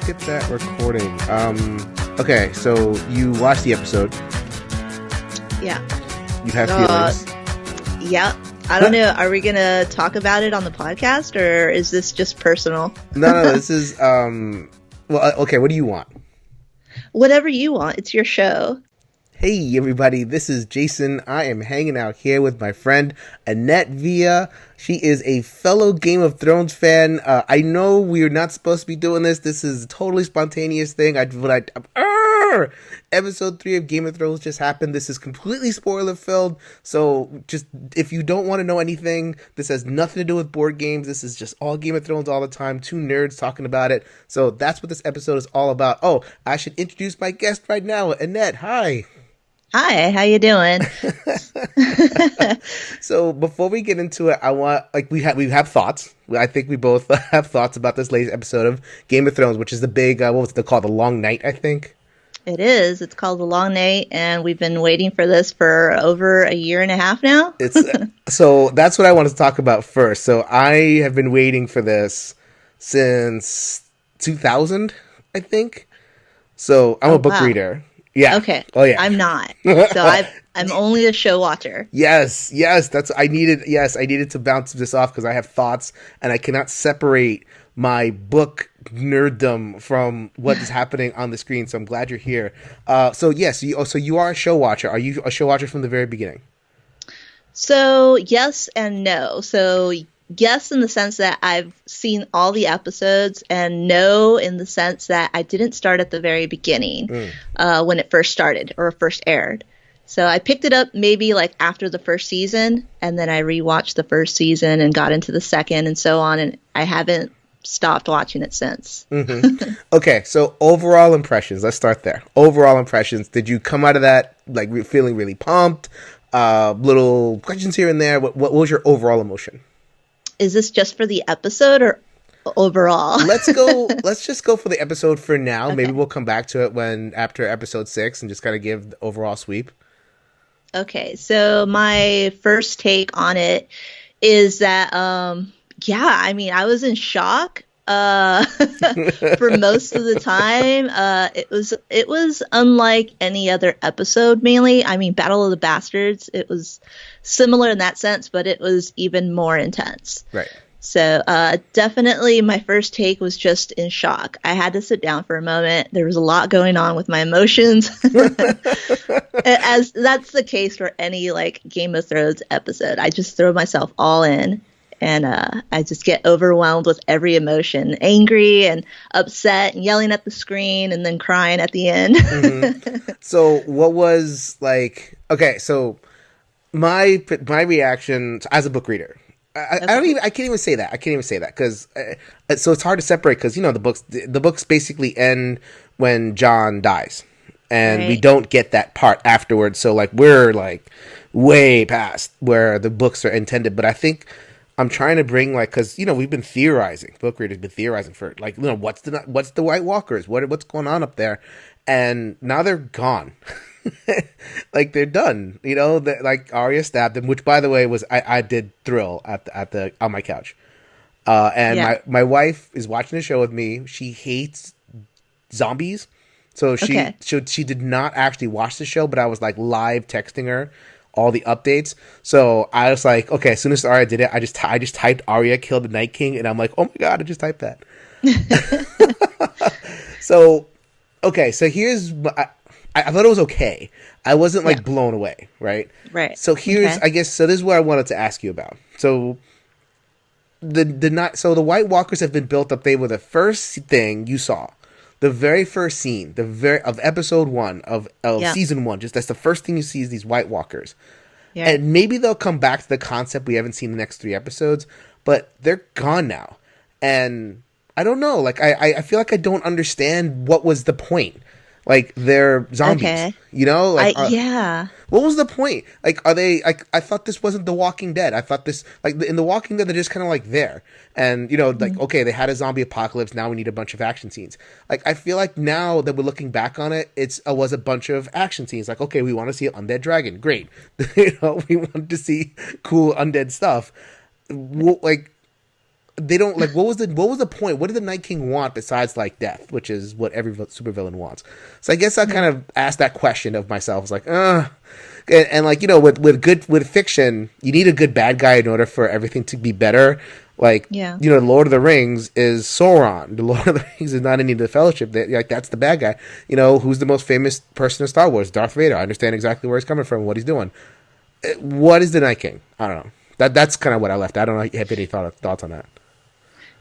get that recording. Okay, so you watched the episode. Yeah. You have feelings. Yeah. I don't know. Are we going to talk about it on the podcast, or is this just personal? No, this is, okay, what do you want? Whatever you want. It's your show. Hey, everybody, this is Jason. I am hanging out here with my friend, Annette Villa. She is a fellow Game of Thrones fan. I know we're not supposed to be doing this. This is a totally spontaneous thing. Episode 3 of Game of Thrones just happened. This is completely spoiler-filled. So, just, if you don't want to know anything, this has nothing to do with board games. This is just all Game of Thrones all the time. Two nerds talking about it. So, that's what this episode is all about. Oh, I should introduce my guest right now. Annette, hi. Hi, how you doing? So before we get into it, I want, we have thoughts. I think we both have thoughts about this latest episode of Game of Thrones, which is the big, what was it called? The Long Night, I think. It is. It's called The Long Night, and we've been waiting for this for over a year and a half now. So that's what I want to talk about first. So I have been waiting for this since 2000, I think. So I'm a book reader. Yeah. Okay. Oh yeah. I'm not. So I'm only a show watcher. Yes. I needed to bounce this off because I have thoughts and I cannot separate my book nerddom from what is happening on the screen. So I'm glad you're here. So you are a show watcher. Are you a show watcher from the very beginning? So yes and no. So yes, in the sense that I've seen all the episodes, and no, in the sense that I didn't start at the very beginning when it first started or first aired. So I picked it up maybe like after the first season, and then I rewatched the first season and got into the second and so on, and I haven't stopped watching it since. Mm-hmm. Okay, so overall impressions. Let's start there. Overall impressions. Did you come out of that like feeling really pumped? Little questions here and there. What was your overall emotion? Is this just for the episode or overall? Let's just go for the episode for now. Okay. Maybe we'll come back to it after episode 6 and just kind of give the overall sweep. Okay, so my first take on it is that, I was in shock for most of the time. It was unlike any other episode, mainly. I mean, Battle of the Bastards, it was similar in that sense, but it was even more intense. Right. So definitely my first take was just in shock. I had to sit down for a moment. There was a lot going on with my emotions. As that's the case for any like Game of Thrones episode. I just throw myself all in. And I just get overwhelmed with every emotion, angry and upset and yelling at the screen and then crying at the end. Mm-hmm. So what was like, okay, so my reaction as a book reader, I can't even say that because so it's hard to separate because, you know, the books basically end when Jon dies and we don't get that part afterwards. So like we're like way past where the books are intended. But I think I'm trying to bring because, you know, we've been theorizing. Book readers been theorizing for like, you know, what's the White Walkers? What's going on up there? And now they're gone. Like they're done. You know, like Arya stabbed him, which by the way was I did thrill on my couch. My wife is watching the show with me. She hates zombies, so she did not actually watch the show. But I was like live texting her all the updates. So I was like, okay, as soon as Arya did it, I just typed Arya killed the Night King, and I'm like, oh my god, I just typed that. So here's I thought it was okay. I wasn't like blown away, right? Right. So here's I guess this is what I wanted to ask you about. So the White Walkers have been built up. They were the first thing you saw. The very first scene, of episode 1 of season 1, just that's the first thing you see is these White Walkers. Yeah. And maybe they'll come back to the concept we haven't seen the next 3 episodes, but they're gone now. And I don't know, like I feel like I don't understand what was the point. Like they're zombies, you know? Like what was the point? Like are they like I thought this wasn't The Walking Dead. I thought this like in The Walking Dead they're just kind of like there. And you know, like okay, they had a zombie apocalypse, now we need a bunch of action scenes. Like I feel like now that we're looking back on it, it was a bunch of action scenes. Like okay, we want to see an undead dragon. Great. You know, we want to see cool undead stuff. Like they don't like what was the point? What did the Night King want besides like death, which is what every supervillain wants? So I guess I kind of asked that question of myself. It's like, and like, you know, with fiction, you need a good bad guy in order for everything to be better. Like, you know, Lord of the Rings is Sauron. The Lord of the Rings is not any of the Fellowship. Like, that's the bad guy. You know, who's the most famous person in Star Wars? Darth Vader. I understand exactly where he's coming from, what he's doing. What is the Night King? I don't know. That's kind of what I left. I don't know if you have any thoughts on that.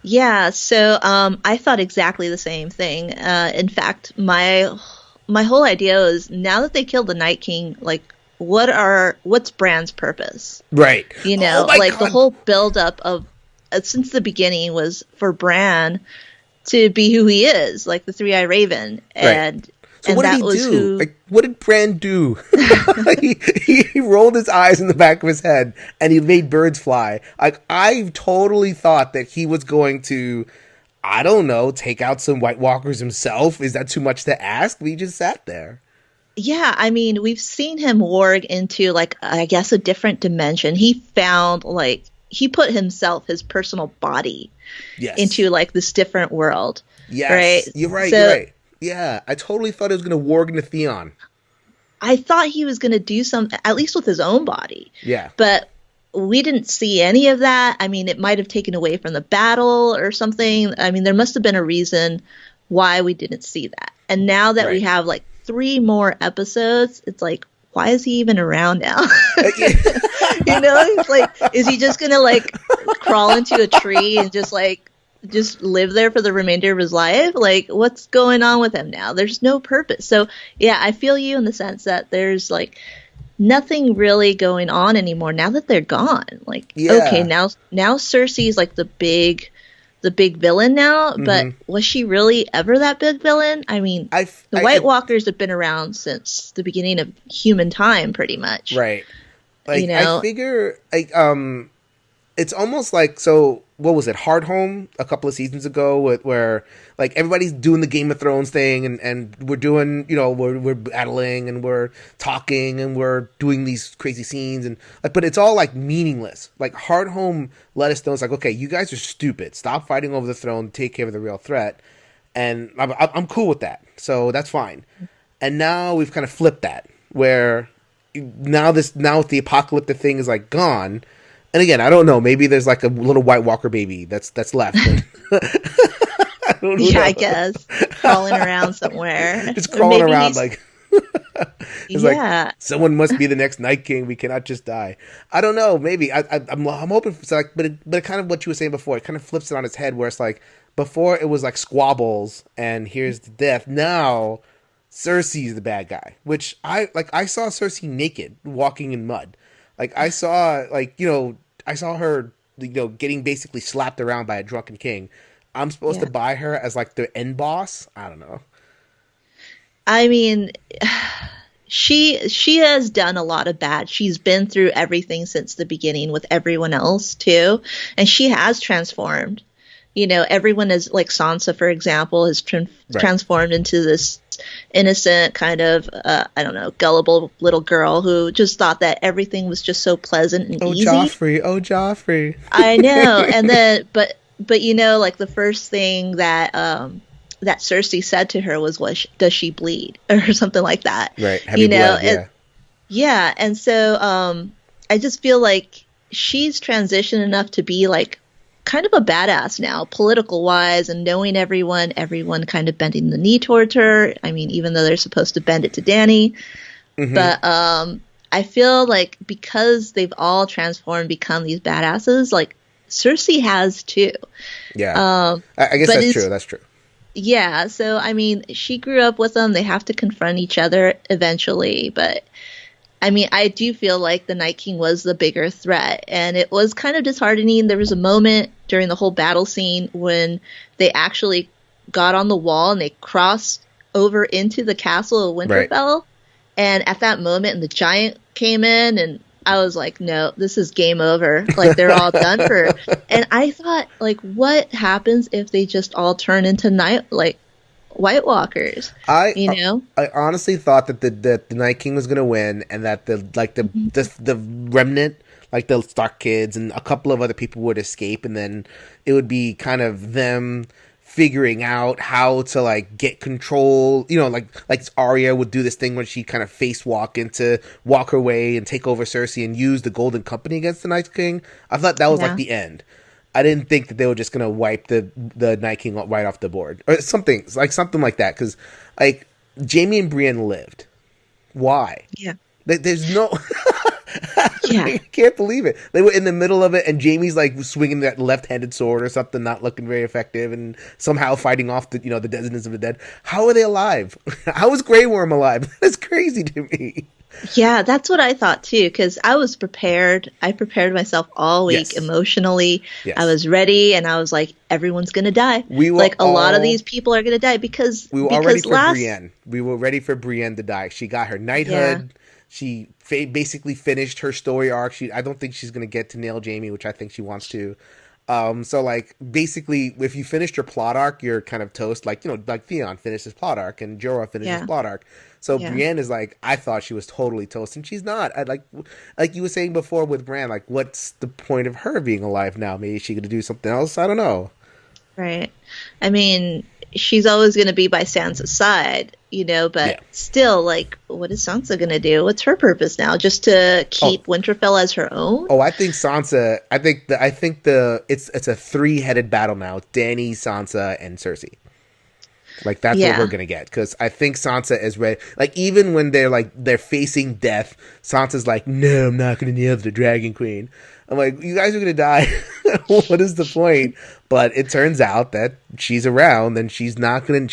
Yeah, so I thought exactly the same thing. In fact, my whole idea was, now that they killed the Night King, like, what's Bran's purpose? Right. You know, like, the whole buildup of since the beginning was for Bran to be who he is, like the Three-Eyed Raven, and so what did he do? Like, what did Bran do? he rolled his eyes in the back of his head and he made birds fly. Like, I totally thought that he was going to, I don't know, take out some White Walkers himself. Is that too much to ask? We just sat there. Yeah, I mean, we've seen him warg into, like, I guess a different dimension. He found, like, he put himself, his personal body, into, like, this different world. Yes, right? You're right. Yeah, I totally thought he was going to warg into Theon. I thought he was going to do something, at least with his own body. Yeah. But we didn't see any of that. I mean, it might have taken away from the battle or something. I mean, there must have been a reason why we didn't see that. And now that we have, like, 3 more episodes, it's like, why is he even around now? You know, it's like, is he just going to, like, crawl into a tree and just live there for the remainder of his life? Like, what's going on with him now? There's no purpose. So, yeah, I feel you in the sense that there's, like, nothing really going on anymore now that they're gone. Like, okay, now Cersei's, like, the big villain now, but was she really ever that big villain? I mean, the White Walkers have been around since the beginning of human time, pretty much. Right. Like, you know? I figure, like, it's almost like, so, what was it, Hardhome a couple of seasons ago, where, like, everybody's doing the Game of Thrones thing, and we're doing, you know, we're battling, and we're talking, and we're doing these crazy scenes, and, like, but it's all, like, meaningless. Like, Hardhome let us know, it's like, okay, you guys are stupid. Stop fighting over the throne, take care of the real threat, and I'm cool with that, so that's fine. And now we've kind of flipped that, where now with the apocalyptic thing is, like, gone. And again, I don't know. Maybe there's like a little White Walker baby that's left. I don't know. I guess crawling around somewhere. Just crawling around like. It's like, someone must be the next Night King. We cannot just die. I don't know. Maybe I'm hoping for like, but kind of what you were saying before. It kind of flips it on its head, where it's like before it was like squabbles and here's the death. Now Cersei's the bad guy, which I saw Cersei naked walking in mud. Like, I saw, like, you know, I saw her, you know, getting basically slapped around by a drunken king. I'm supposed to buy her as, like, the end boss? I don't know. I mean, she has done a lot of bad. She's been through everything since the beginning with everyone else, too. And she has transformed. You know, everyone is, like Sansa, for example, has transformed into this innocent kind of, I don't know, gullible little girl who just thought that everything was just so pleasant and easy. Joffrey. I know. And then, but you know, like the first thing that that Cersei said to her was, does she bleed? Or something like that. Right. Have you know, bled? Yeah. And so I just feel like she's transitioned enough to be like kind of a badass now, political wise, and knowing everyone kind of bending the knee towards her. I mean, even though they're supposed to bend it to Dany. But I feel like because they've all transformed, become these badasses, like Cersei has too. Yeah. I guess that's true. Yeah. So, I mean, she grew up with them. They have to confront each other eventually. But I mean, I do feel like the Night King was the bigger threat, and it was kind of disheartening. There was a moment during the whole battle scene when they actually got on the wall and they crossed over into the castle of Winterfell. Right. And at that moment, and the giant came in, and I was like, no, this is game over. Like, they're all done for. And I thought, like, what happens if they just all turn into White Walkers? I honestly thought that the Night King was going to win, and that the remnant, like the Stark kids and a couple of other people would escape, and then it would be kind of them figuring out how to like get control, like Arya would do this thing when she kind of walk her way and take over Cersei and use the Golden Company against the Night King. I thought that was like the end. I didn't think that they were just gonna wipe the Night King right off the board or something like that, because like Jaime and Brienne lived. Why? Yeah. There's no. Yeah. I can't believe it. They were in the middle of it, and Jaime's like swinging that left-handed sword or something, not looking very effective, and somehow fighting off the descendants of the dead. How are they alive? How is Grey Worm alive? That's crazy to me. Yeah, that's what I thought too, because I was prepared. I prepared myself all week emotionally. Yes. I was ready, and I was like, everyone's going to die. A lot of these people are going to die because we were all ready for Brienne. We were ready for Brienne to die. She got her knighthood. Yeah. She basically finished her story arc. I don't think she's going to get to nail Jaime, which I think she wants to. So like basically, if you finished your plot arc, you're kind of toast. Like like Theon finished his plot arc and Jorah finished his plot arc. So Brienne is like, I thought she was totally toast, and she's not. I like you were saying before with Bran, like, what's the point of her being alive now? Maybe she's gonna do something else. I don't know. Right. I mean, she's always gonna be by Sansa's side, but still, like, what is Sansa gonna do? What's her purpose now? Just to keep Winterfell as her own? Oh, I think Sansa. I think it's a 3-headed battle now: Dany, Sansa, and Cersei. Like, that's what we're gonna get, because I think Sansa is ready. Like, even when they're facing death, Sansa's like, "No, I'm not gonna nail the Dragon Queen." I'm like, you guys are gonna die. What is the point? But it turns out that she's around, and she's not gonna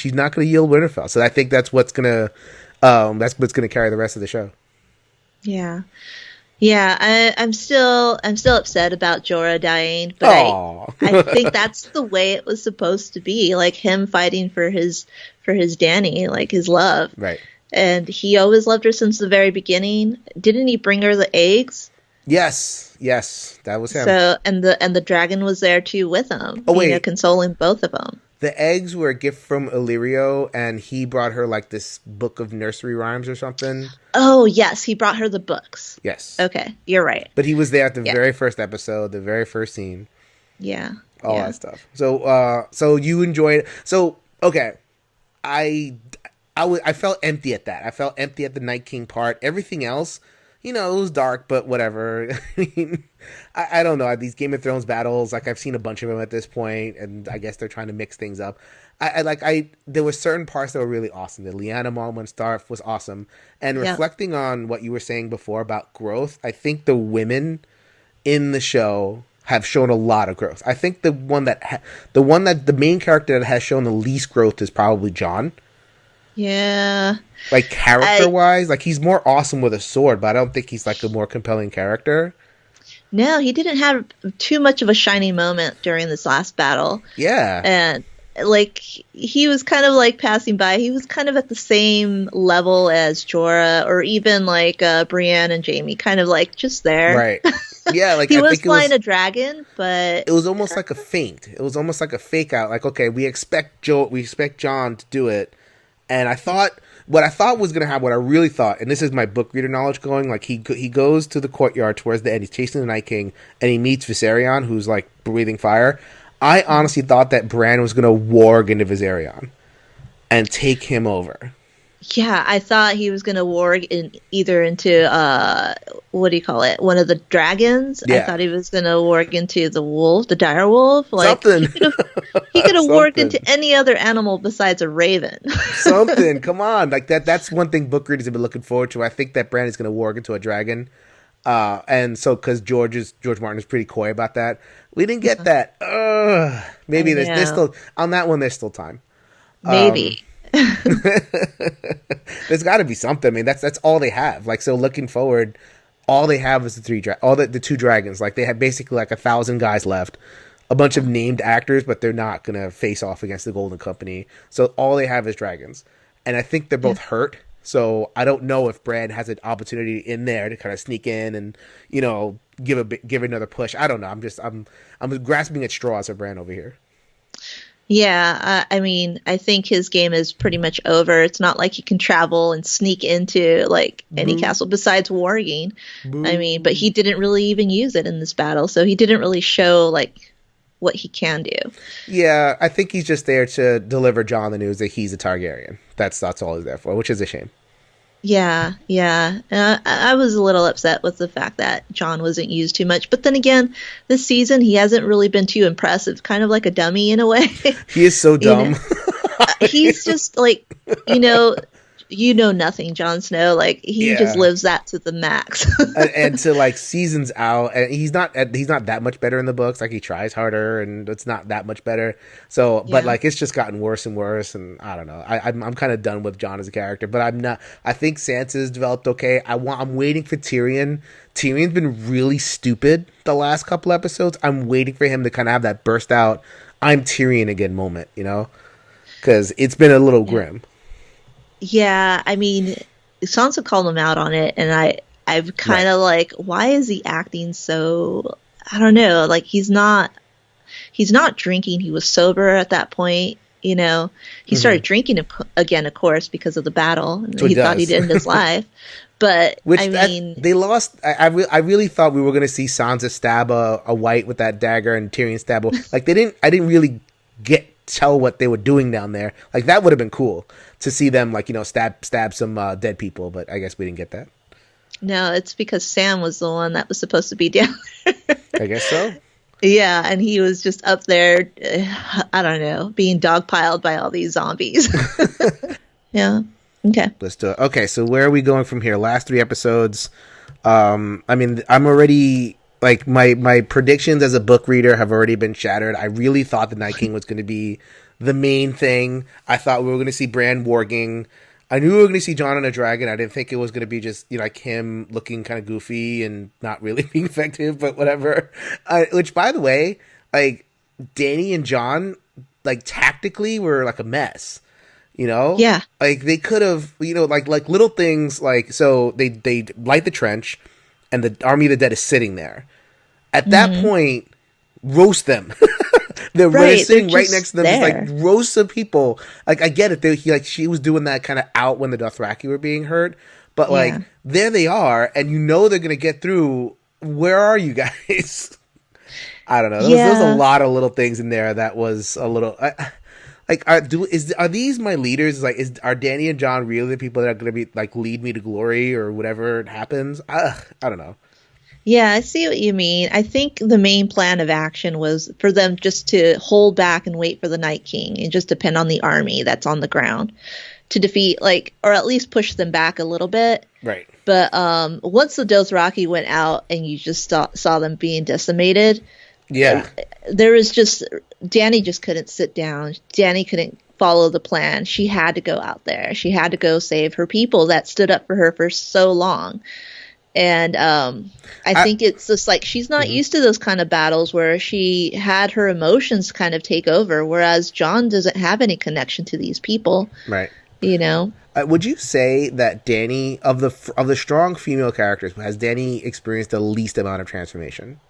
yield Winterfell. So I think that's what's gonna carry the rest of the show. Yeah. Yeah, I'm still upset about Jorah dying, but I think that's the way it was supposed to be, like him fighting for his Dany, like his love. Right. And he always loved her since the very beginning. Didn't he bring her the eggs? Yes, that was him. So and the dragon was there too with him. Consoling both of them. The eggs were a gift from Illyrio, and he brought her like this book of nursery rhymes or something. Oh, yes, he brought her the books. Yes. Okay, you're right. But he was there at the very first episode, the very first scene. Yeah. All that stuff. So you enjoyed it. So, okay. I felt empty at that. I felt empty at the Night King part. Everything else, it was dark, but whatever. I mean, I don't know. These Game of Thrones battles, like, I've seen a bunch of them at this point, and I guess they're trying to mix things up. There were certain parts that were really awesome. The Lyanna moment stuff was awesome. And reflecting on what you were saying before about growth, I think the women in the show have shown a lot of growth. I think the main character that has shown the least growth is probably Jon. Yeah. Like, character-wise, like, he's more awesome with a sword, but I don't think he's, like, a more compelling character. No, he didn't have too much of a shining moment during this last battle. Yeah. And, like, he was kind of, like, passing by. He was kind of at the same level as Jorah, or even, like, Brienne and Jaime, kind of, like, just there. Right. Yeah, like, he was flying a dragon, but... It was almost like a feint. It was almost like a fake-out. Like, okay, we expect Jon to do it. And what I really thought, and this is my book reader knowledge going, like, he goes to the courtyard towards the end, he's chasing the Night King, and he meets Viserion, who's, like, breathing fire. I honestly thought that Bran was going to warg into Viserion and take him over. Yeah, I thought he was going to warg into what do you call it? One of the dragons. Yeah. I thought he was going to warg into the wolf, the dire wolf. Like, something. He could have warged into any other animal besides a raven. Something. Come on. Like, that's one thing book readers have been looking forward to. I think that Bran is going to warg into a dragon. And so, because George Martin is pretty coy about that. We didn't get that. Maybe there's still, on that one, there's still time. Maybe. There's got to be something. I mean, that's all they have. Like, so looking forward, all they have is the two dragons. Like, they have basically like 1,000 guys left, a bunch of named actors, but they're not gonna face off against the Golden Company. So all they have is dragons, and I think they're both hurt. So I don't know if Bran has an opportunity in there to kind of sneak in and give another push. I don't know. I'm grasping at straws for Bran over here. Yeah, I mean, I think his game is pretty much over. It's not like he can travel and sneak into like any Boo. castle besides warging. I mean, but Boo. he didn't really even use it in this battle, so he didn't really show like what he can do. Yeah, I think he's just there to deliver John the news that he's a Targaryen. That's all he's there for, which is a shame. Yeah, yeah. I was a little upset with the fact that John wasn't used too much. But then again, this season he hasn't really been too impressive, kind of like a dummy in a way. He is so You know? dumb. He's just like, you know nothing, Jon Snow. Like he just Yeah. lives that to the max. And to like seasons out, and he's not that much better in the books. Like he tries harder, and it's not that much better. So, but Yeah. like it's just gotten worse and worse. And I don't know. I'm kind of done with John as a character, but I'm not. I think Sansa's developed okay. I'm waiting for Tyrion. Tyrion's been really stupid the last couple episodes. I'm waiting for him to kind of have that burst out, I'm Tyrion again moment. Because it's been a little grim. Yeah, I mean, Sansa called him out on it, and I've kind of like, why is he acting so? I don't know. Like he's not drinking. He was sober at that point. He started drinking again, of course, because of the battle, and So he he thought he'd does. end his life. But I mean, they lost. I really thought we were going to see Sansa stab a white with that dagger and Tyrion stab. Like they didn't. I didn't really tell what they were doing down there. Like that would have been cool to see them like stab some dead people. But I guess we didn't get that. no, it's because Sam was the one that was supposed to be down there. I guess so. Yeah, and he was just up there, I don't know, being dogpiled by all these zombies. Yeah. Okay. Let's do it. Okay, so where are we going from here? Last 3 episodes. I mean, I'm already like my predictions as a book reader have already been shattered. I really thought the Night King was going to be the main thing. I thought we were going to see Bran warging. I knew we were going to see Jon on a dragon. I didn't think it was going to be just like him looking kind of goofy and not really being effective, but whatever. Which, by the way, like Dany and Jon, like tactically were like a mess. Yeah. Like they could have, like little things like, so they light the trench and the army of the dead is sitting there. At that point, roast them. They're sitting right next to them, just like roast some people. Like I get it. She was doing that kind of out when the Dothraki were being hurt, but like there they are, and they're gonna get through. Where are you guys? I don't know. There was a lot of little things in there that was a little. Are these my leaders? Like, are Dany and Jon really the people that are going to be like lead me to glory or whatever happens? I don't know. Yeah, I see what you mean. I think the main plan of action was for them just to hold back and wait for the Night King and just depend on the army that's on the ground to defeat, or at least push them back a little bit. Right. But once the Dothraki went out and you just saw them being decimated, there was Dany just couldn't sit down. Dany couldn't follow the plan. She had to go out there. She had to go save her people that stood up for her for so long. And I think it's just like she's not used to those kind of battles where she had her emotions kind of take over, whereas Jon doesn't have any connection to these people. Right. Would you say that Dany, of the strong female characters, has Dany experienced the least amount of transformation?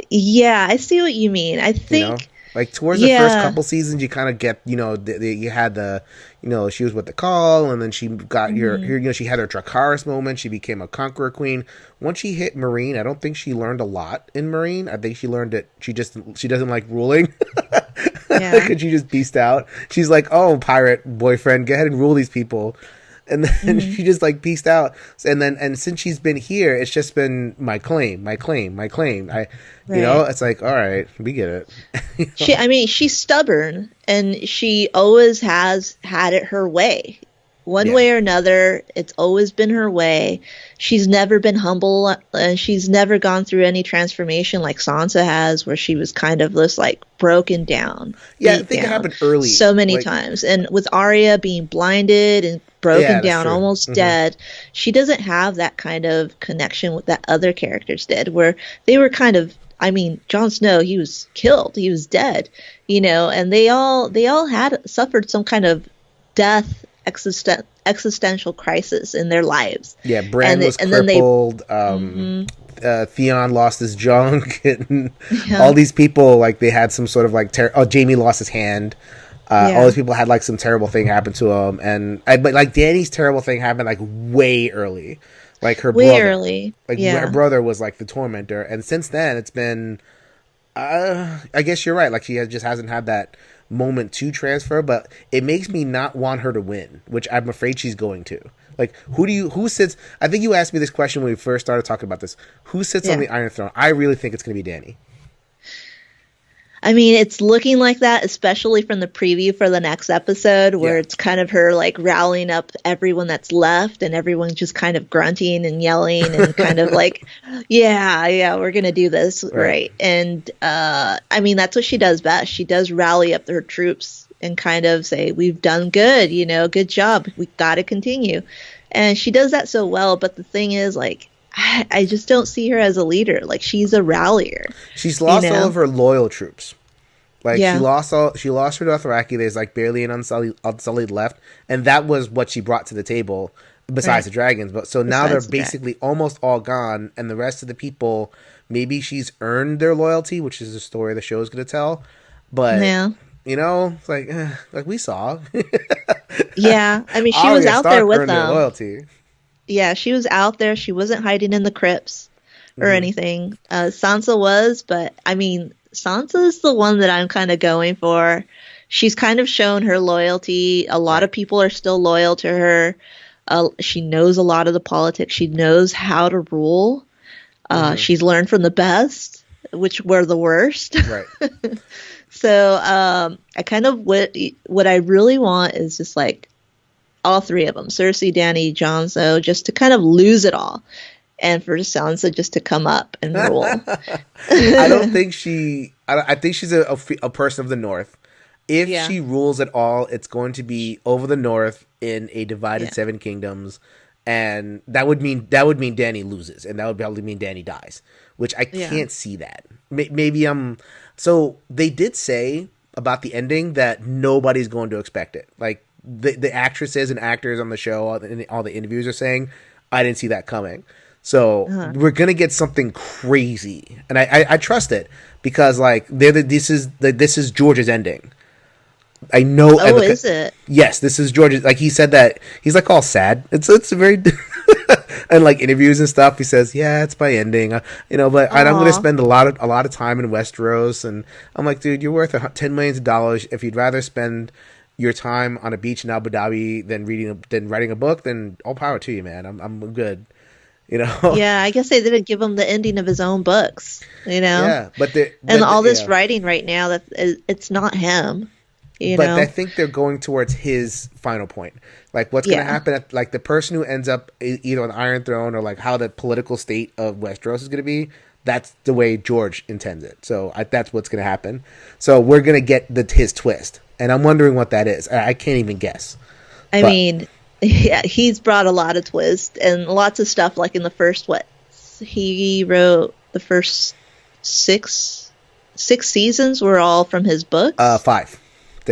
Yeah, I see what you mean. I think like towards the first couple seasons, you kind of get, you had the, she was with the call, and then she got she had her Dracarys moment. She became a conqueror queen. Once she hit Meereen, I don't think she learned a lot in Meereen. I think she learned that she doesn't like ruling. Because she just beast out. She's like, oh, pirate boyfriend, go ahead and rule these people. And then she just like peaced out. And since she's been here, it's just been my claim. It's like, all right, we get it. She's stubborn, and she always has had it her way. One way or another, it's always been her way. She's never been humble, and she's never gone through any transformation like Sansa has, where she was kind of just like broken down. Yeah, I think it happened early. So many times. And with Arya being blinded and broken down, almost dead, she doesn't have that kind of connection with that other characters did, where they were kind of, Jon Snow, he was killed, he was dead, and they all had suffered some kind of death, existential crisis in their lives. Yeah, Bran was crippled. Theon lost his junk, and Yeah. all these people, like, they had some sort of like Jamie lost his hand. All these people had like some terrible thing happen to them, but like Dany's terrible thing happened like way early, like her Way brother, early. like Yeah. her brother was like the tormentor, and since then it's been, I guess you're right, like she just hasn't had that moment to transfer, but it makes me not want her to win, which I'm afraid she's going to. Like, who sits? I think you asked me this question when we first started talking about this. Who sits on the Iron Throne? I really think it's going to be Dany. I mean, it's looking like that, especially from the preview for the next episode, where it's kind of her like rallying up everyone that's left, and everyone's just kind of grunting and yelling and kind of like, yeah, we're gonna do this, right? And I mean, that's what she does best. She does rally up her troops and kind of say, "We've done good, good job. We got to continue." And she does that so well. But the thing is, like, I just don't see her as a leader. Like, she's a rallier. She's lost all of her loyal troops. Like, she lost her Dothraki. There's like barely an unsullied left, and that was what she brought to the table. Besides the dragons, but so now they're basically almost all gone, and the rest of the people, maybe she's earned their loyalty, which is the story the show is going to tell. But it's like we saw. Yeah, I mean, she was out there with them. Loyalty. Yeah, she was out there. She wasn't hiding in the crypts or anything. Sansa was, but I mean, Sansa's the one that I'm kind of going for. She's kind of shown her loyalty. A lot of people are still loyal to her. She knows a lot of the politics. She knows how to rule. She's learned from the best, which were the worst. Right. So I kind of what I really want is just like all three of them, Cersei, Dany, Jon Snow, just to kind of lose it all, and for Sansa just to come up and rule. I think she's a person of the North. If she rules at all, it's going to be over the North in a divided Seven Kingdoms, and that would mean Dany loses, and that would probably mean Dany dies, which I can't see that. Maybe So they did say about the ending that nobody's going to expect it. Like the actresses and actors on the show, all the interviews are saying, I didn't see that coming. So we're gonna get something crazy, and I trust it because like this is George's ending. I know. Oh, is it? Yes, this is George's. Like he said that he's like all sad. It's very and like interviews and stuff. He says, "Yeah, it's my ending." But I'm going to spend a lot of time in Westeros, and I'm like, dude, you're worth $10 million. If you'd rather spend your time on a beach in Abu Dhabi than writing a book, then all power to you, man. I'm good. Yeah, I guess they didn't give him the ending of his own books. Yeah, but all this writing right now, that it's not him. But I think they're going towards his final point. Like what's going to happen at like the person who ends up either on the Iron Throne or like how the political state of Westeros is going to be. That's the way George intends it. So that's what's going to happen. So we're going to get his twist, and I'm wondering what that is. I can't even guess. I mean, he's brought a lot of twists and lots of stuff. Like in the first he wrote the first six seasons were all from his books. 5.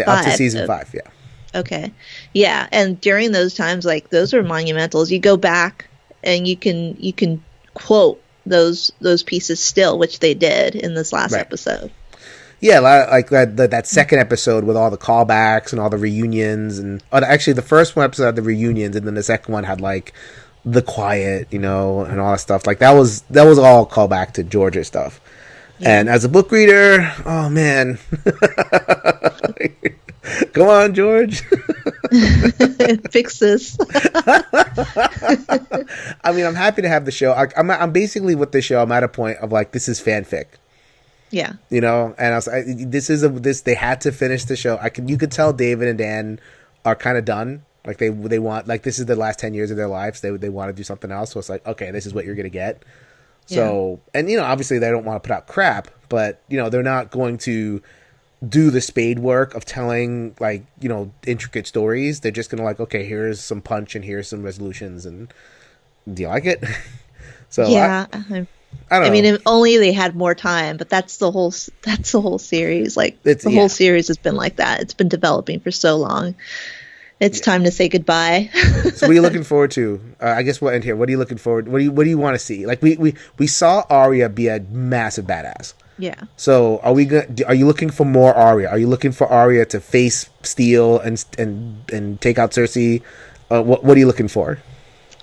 Up to season 5, yeah. Okay. Yeah, and during those times, like, those were monumentals. You go back and you can quote those pieces still, which they did in this last episode. Yeah, like that second episode with all the callbacks and all the reunions, and actually the first one episode had the reunions, and then the second one had like the quiet, and all that stuff. Like that was all callback to George's stuff. Yeah. And as a book reader, oh man, come on, George, fix this. I mean, I'm happy to have the show. I'm basically with the show. I'm at a point of like, this is fanfic. Yeah, and I was they had to finish the show. You could tell David and Dan are kind of done. Like they want, like, this is the last 10 years of their lives. They want to do something else. So it's like, okay, this is what you're gonna get. So, and obviously they don't want to put out crap, but they're not going to do the spade work of telling like, intricate stories. They're just going to like, okay, here's some punch and here's some resolutions, and do you like it? So yeah, I don't know. I mean, if only they had more time, but that's the whole series. Like the whole series has been like that. It's been developing for so long. It's time to say goodbye. So what are you looking forward to? I guess we'll end here. What are you looking forward? What do you want to see? Like we saw Arya be a massive badass. Yeah. So are you looking for more Arya? Are you looking for Arya to face Steel and take out Cersei? What are you looking for?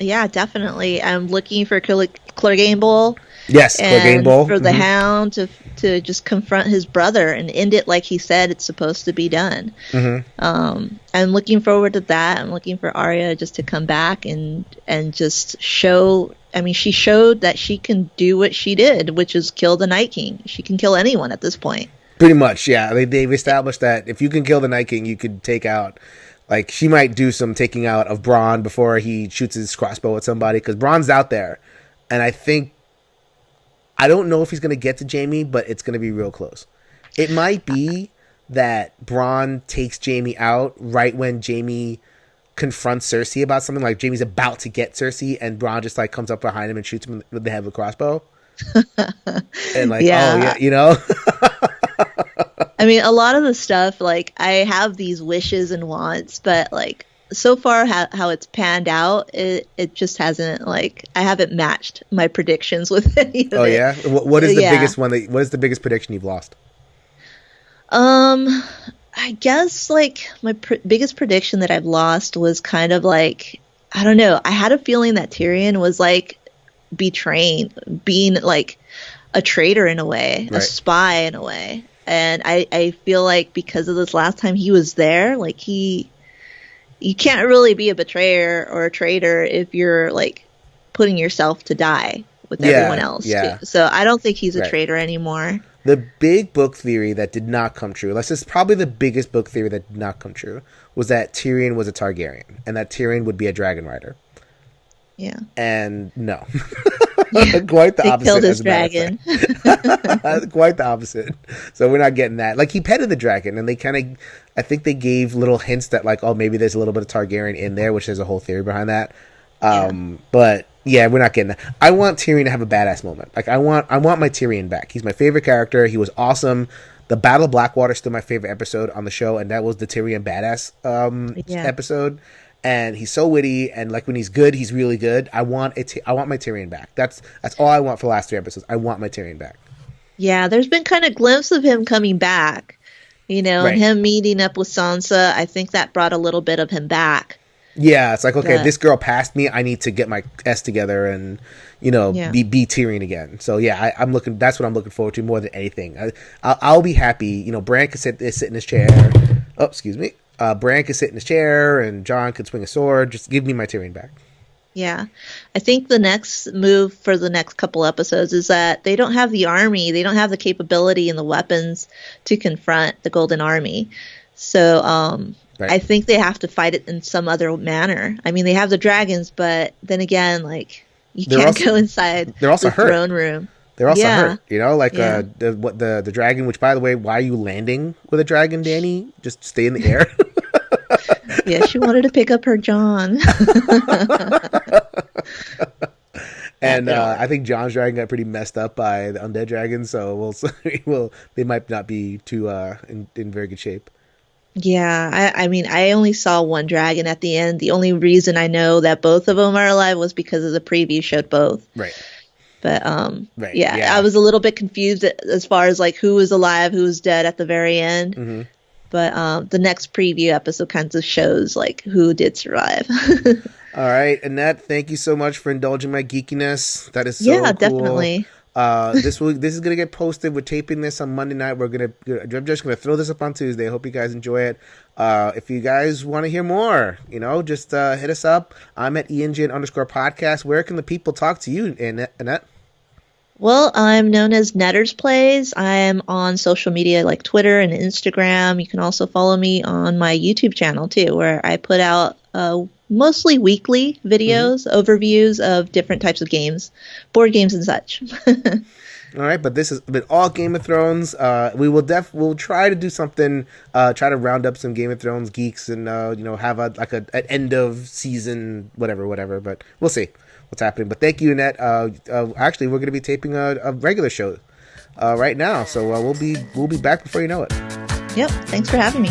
Yeah, definitely. I'm looking for Clegane. Yes, and Clegane. for the Hound to just confront his brother and end it like he said it's supposed to be done. I'm looking forward to that. I'm looking for Arya just to come back and just show. I mean, she showed that she can do what she did, which is kill the Night King. She can kill anyone at this point. Pretty much, yeah. They've established that if you can kill the Night King, you could take out. Like, she might do some taking out of Bronn before he shoots his crossbow at somebody, because Bronn's out there, and I don't know if he's going to get to Jaime, but it's going to be real close. It might be that Bronn takes Jaime out right when Jaime confronts Cersei about something. Like, Jaime's about to get Cersei, and Bronn just, like, comes up behind him and shoots him with the head of a crossbow. And, like, yeah. oh, yeah, you know? I mean, a lot of the stuff, like, I have these wishes and wants, but, like, so far how it's panned out, it just hasn't, like, I haven't matched my predictions with any of it. Oh, yeah? What is the biggest one? What is the biggest prediction you've lost? I guess, like, my biggest prediction that I've lost was kind of like, I don't know. I had a feeling that Tyrion was, like, being, like, a traitor in a way, a spy in a way. And I feel like because of this last time he was there, like, you can't really be a betrayer or a traitor if you're, like, putting yourself to die with everyone else. Yeah. Too. So I don't think he's a traitor anymore. The big book theory that did not come true, this is probably the biggest book theory that did not come true, was that Tyrion was a Targaryen and that Tyrion would be a dragon rider. Yeah. And no. Yeah. Quite the opposite. He killed his dragon. Quite the opposite. So we're not getting that. Like, he petted the dragon, and I think they gave little hints that, like, oh, maybe there's a little bit of Targaryen in there, which there's a whole theory behind that. But yeah, we're not getting that. I want Tyrion to have a badass moment. Like, I want my Tyrion back. He's my favorite character. He was awesome. The Battle of Blackwater is still my favorite episode on the show, and that was the Tyrion badass episode. And he's so witty, and, like, when he's good, he's really good. I want my Tyrion back. That's all I want for the last 3 episodes. I want my Tyrion back. Yeah, there's been kind of glimpses of him coming back, and him meeting up with Sansa. I think that brought a little bit of him back. Yeah, it's like, okay, this girl passed me. I need to get my S together and, be Tyrion again. So yeah, that's what I'm looking forward to more than anything. I'll be happy. Bran can sit in his chair. Oh, excuse me. Bran can sit in his chair, and Jon can swing a sword. Just give me my Tyrion back. Yeah. I think the next move for the next couple episodes is that they don't have the army. They don't have the capability and the weapons to confront the Golden Army. So I think they have to fight it in some other manner. I mean, they have the dragons, but then again, like, you can't go inside the throne room. They're also hurt, the dragon, which, by the way, why are you landing with a dragon, Dany? Just stay in the air. Yeah, she wanted to pick up her Jon. And I think Jon's dragon got pretty messed up by the undead dragon, so they might not be too in very good shape. Yeah, I mean, I only saw one dragon at the end. The only reason I know that both of them are alive was because of the preview showed both. Right. But I was a little bit confused as far as, like, who was alive, who was dead at the very end. Mm-hmm. But the next preview episode kind of shows, like, who did survive. All right, Annette, thank you so much for indulging my geekiness. That is so cool. Definitely. This is gonna get posted. We're taping this on Monday night. I'm just gonna throw this up on Tuesday. Hope you guys enjoy it. If you guys want to hear more, just hit us up. I'm at ENGN_podcast. Where can the people talk to you, Annette? Well, I'm known as Nettersplays. I am on social media like Twitter and Instagram. You can also follow me on my YouTube channel too, where I put out mostly weekly videos, overviews of different types of games, board games and such. All right, but this has been all Game of Thrones. We'll try to do something, try to round up some Game of Thrones geeks and have an end of season whatever. But we'll see what's happening. But thank you, Annette. Actually, we're going to be taping a regular show right now, so we'll be back before you know it. Yep. Thanks for having me.